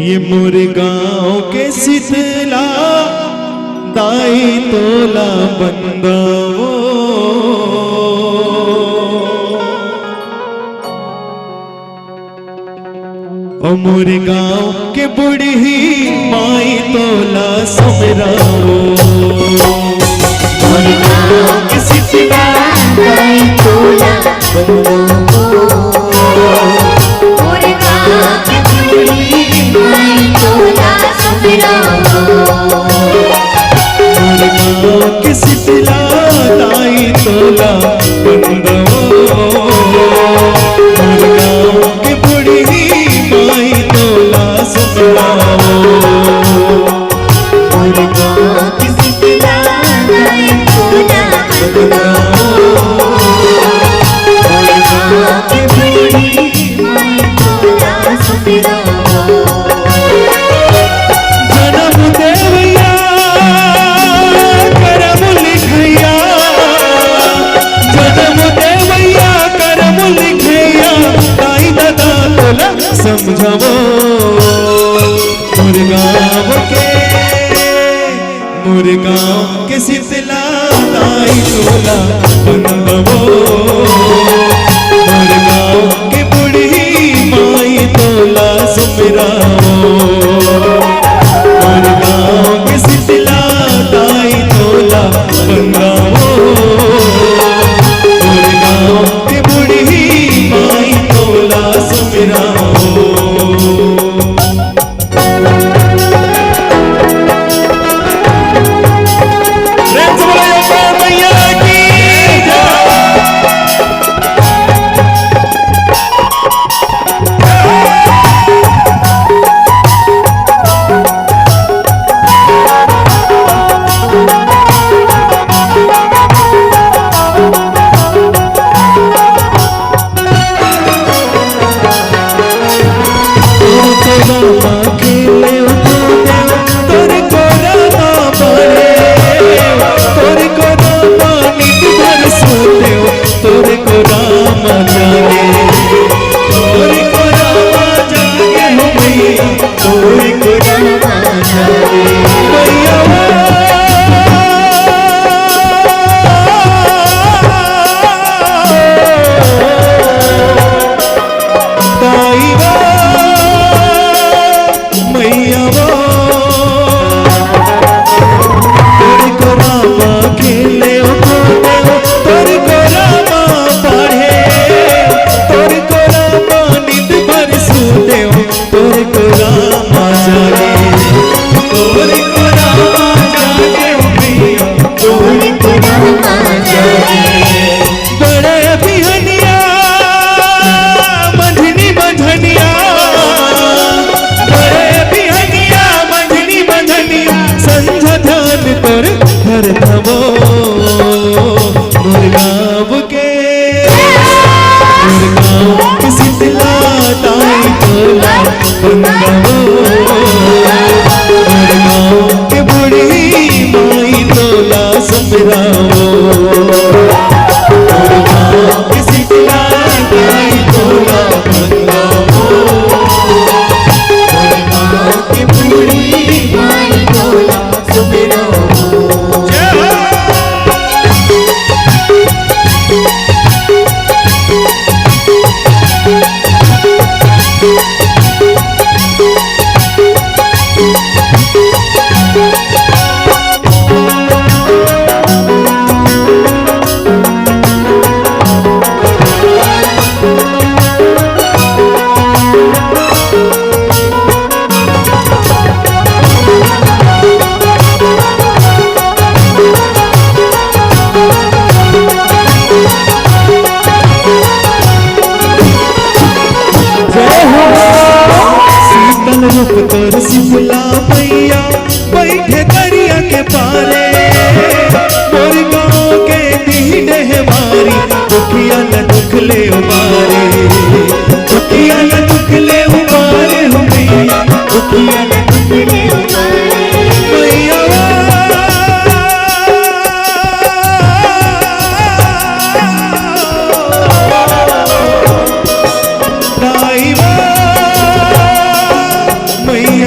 ये मोरे गांव के शीतला दाई तोला बंदाओ ओ मोरे गांव के बूढ़ी माई तोला समराओ मोरे गांव के शीतला दाई तोला बंदाओ मोरे गांव के बूढ़ी माई तोला समराओ मोरे गांव के शीतला दाई तोला बंदाओ मोरे गांव के बूढ़ी माई तोला समराओ मोरे गांव के शीतला दाई तोला बंदाओ मोरे गांव के बूढ़ी माई तोला समराओ जन्म देवैया करम लिखैया जन्म देवैया करम लिखैया दाई दादा तोला समझावो मोरे गाँव के शीतला दाई तोला बंदाओ मोरे गाँव के बूढ़ी माई तोला समराओ मोरे गाँव के शीतला दाई तोला बंदाओ मोरे गाँव के बूढ़ी माई तोला समराओ शीतला मैया बैठे दरिया के पारे मोरे गाँव के दीने हमारी दुखिया न दुख ले उबारे दुखिया न दुख ले उबारे हो मैया दुखिया न दुख ले उबारे मैया दाई मैया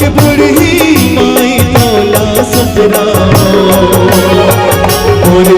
के बुढ़ी माई तोला ससुरा और